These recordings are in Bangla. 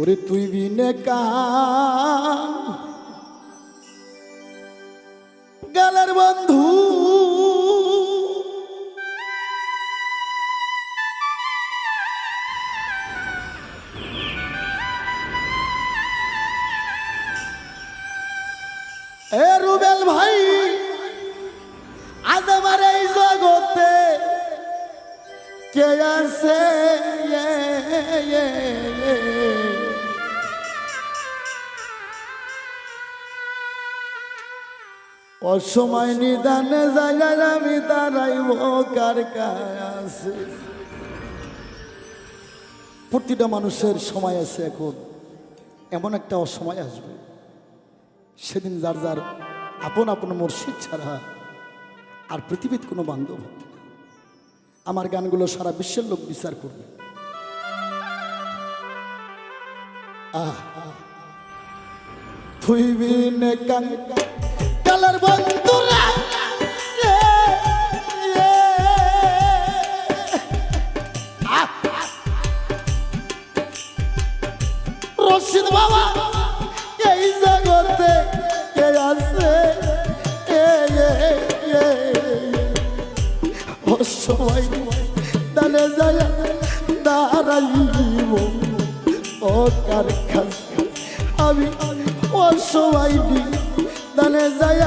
ওরে তুই বিনে গালের বন্ধু এ রুবেল ভাই আজ আমার এই জগতে কে আছে অসময় নিদানে জায়গায় আমি তারাইব কার কাছে। প্রতিটা মানুষের সময় আছে, এখন এমন একটা অসময় আসবে সেদিন যার যার আপন আপন মুর্শিদ ছাড়া আর পৃথিবীর কোনো বান্ধব হবে না। আমার গানগুলো সারা বিশ্বের লোক বিচার করবে। তুই বিনে কালের বন্ধুরা রশিদ বাবা এই জগতে কে আছে সবাই দানে যায় দাঁড়াইব ও কার কাছে আমি অসবাই দানে যায়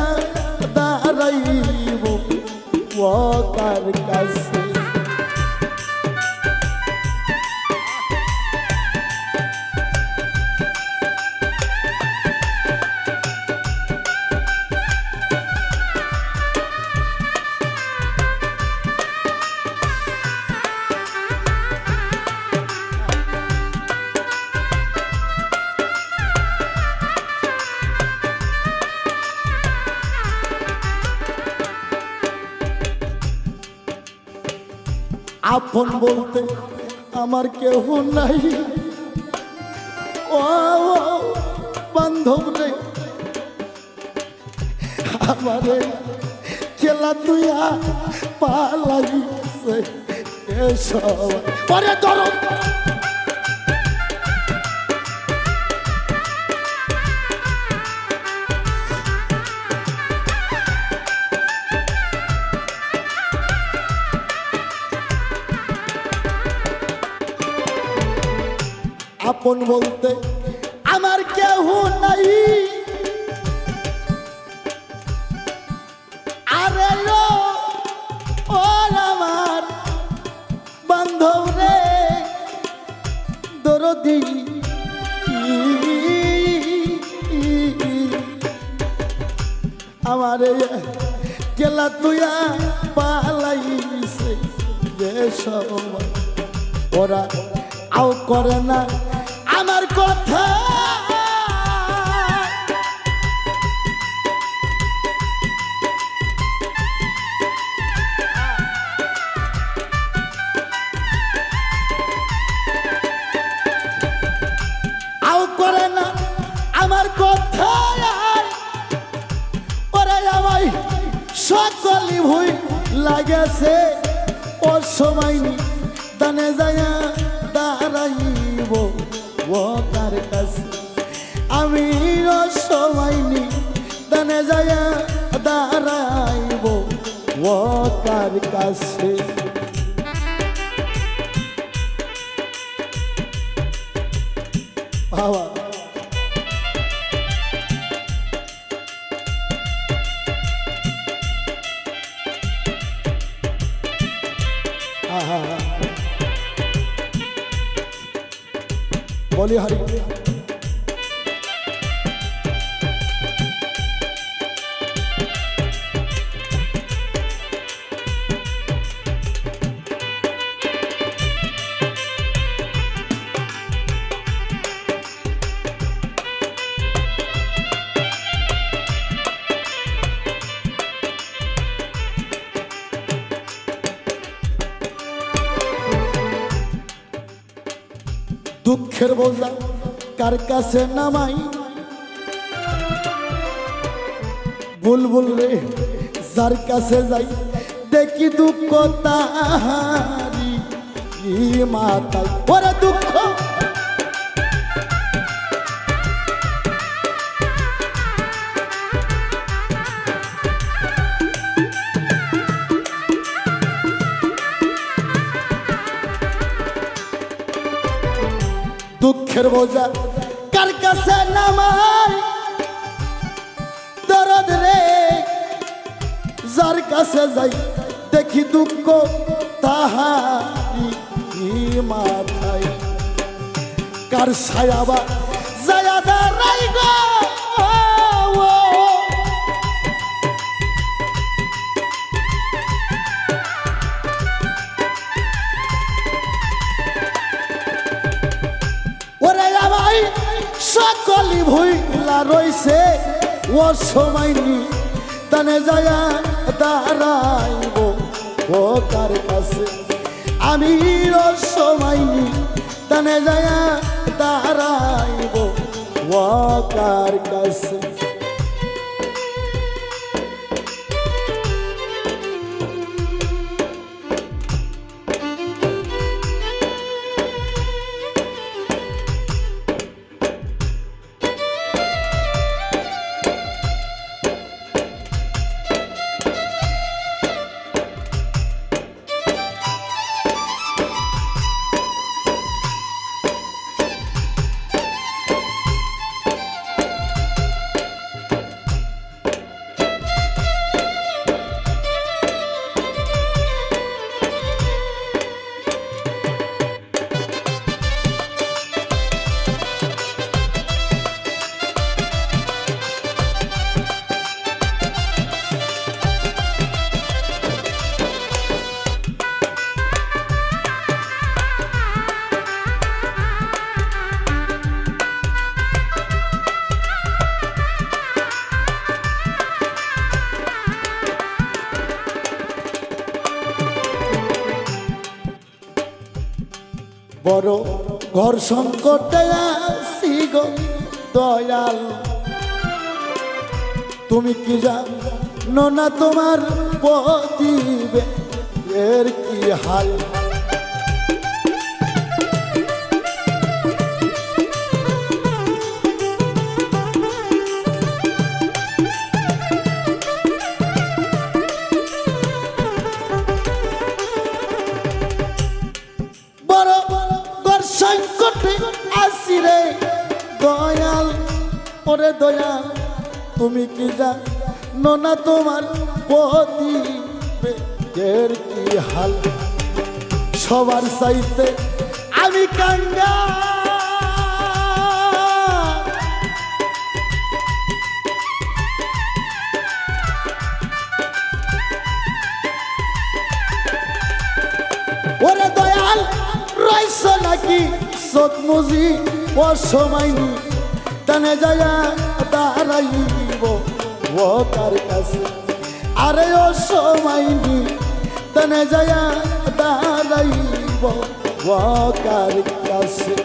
দাঁড়াইব ও কার কাছে। আপন বলতে আমার কেহ নাই, ও বান্ধব রে আমারে খেলা তুইয়া পালাইছে এসব পরে ধরো। আপন বলতে আমার কেহ নাই, আরে ও আমার বান্ধব রে দরদি আমারে গেলা তুইয়া পালাইছে যে সব ওরা আও করে না আমার কথা। আও করে না আমার কথা ওরে আমায় সকলি ভুই লাগেছে ও সময় দানে যায় দাঁড়াইব ও কার কাছে আমি অসময় দানে যায় দাঁড়াইব ও কার কাছে। বাবা বলি হারি দুঃখের বোঝা কার কাছে নামাই বুলবুল রে যার কাছে যাই দেখি দুঃখ তাহারি মাতাই ওরে দুঃখ দুঃখের বোঝা কার কাছে নামাই দরদ রে যার কাছে যাই দেখি দুঃখ তাহারি মাথায় কার ছায়াবা যায়া দাঁড়াই গো ওরে আমায় সকলি ভুইলা রইছে ও সময় নি তানে যায়া দাঁড়াইব ও কার কাছে আমি ও সময় নি তানে যায়া দাঁড়াইব ও কার কাছে বড় ঘর সংকটে আছি গো দয়াল তুমি কি জানো না তোমার প্রতিবে এর কি হাল সংকটে আসি রে দয়াল ওরে দয়াল তুমি কি জানো না তোমার প্রতিবের কি হাল সবার চাইতে আমি কাঙ্গা ওরে দয়াল রইস নাকি চোখ মুজি ও সময় নি টানে যায়া দাঁড়াইব ও কার কাছে আরে ও সময় নি টানে যায়া দাঁড়াইব ও কার কাছে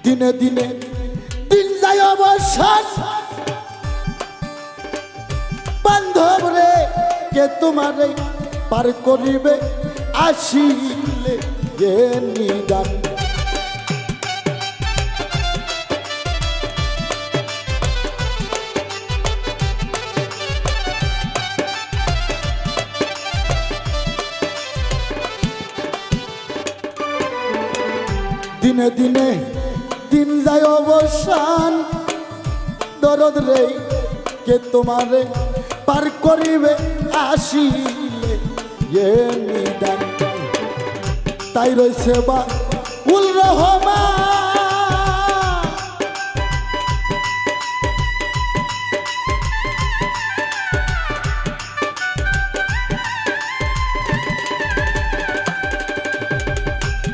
দিনে দিনে দিন যায় অবসান বান্ধব রে কে তোমারে পার করিবে আসিলে গে নিদান দিনে দিনে দিন যায় অবসান দরদ রে কে তোমারে পার করিবে আসিলে এ নিদান তাই রইছে বা উল রহমান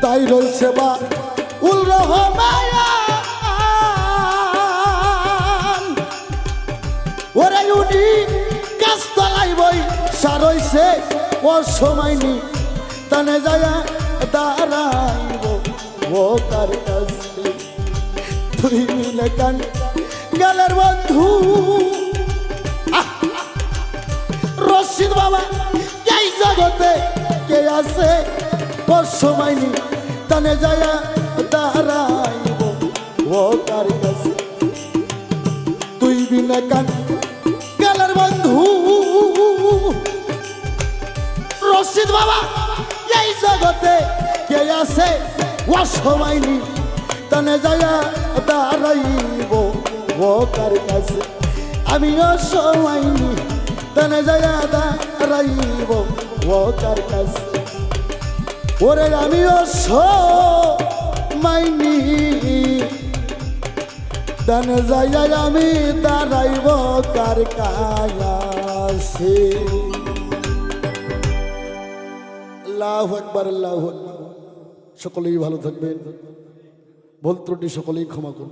তাই রইছে বা উল রহমান ওরে উনি গাছতলাই বই সারইছে ও সময় নি তানে যায় দাঁড়াইব ও কার কাছে তুই মিলে কান গেলের বন্ধু রশিদ বাবা এই জগতে কে আছে ও সময় নি তানে যায় দাঁড়াইব ও কার কাছে তুই বিনা কান গেলের বন্ধু রশিদ বাবা এই জগতে কে আছে ও সময় নি তানে যায় দাঁড়াইব ও কার কাছে আমিও সময় নি তানে যায় দাঁড়াইব ও কার কাছে ওরে আমিও সময় নি তানে যায় আমি দাঁড়াইব কার কাছে। আল্লাহু আকবার আল্লাহু আকবার। সকলেই ভালো থাকবেন, ভুল ত্রুটি সকলেই ক্ষমা করবেন।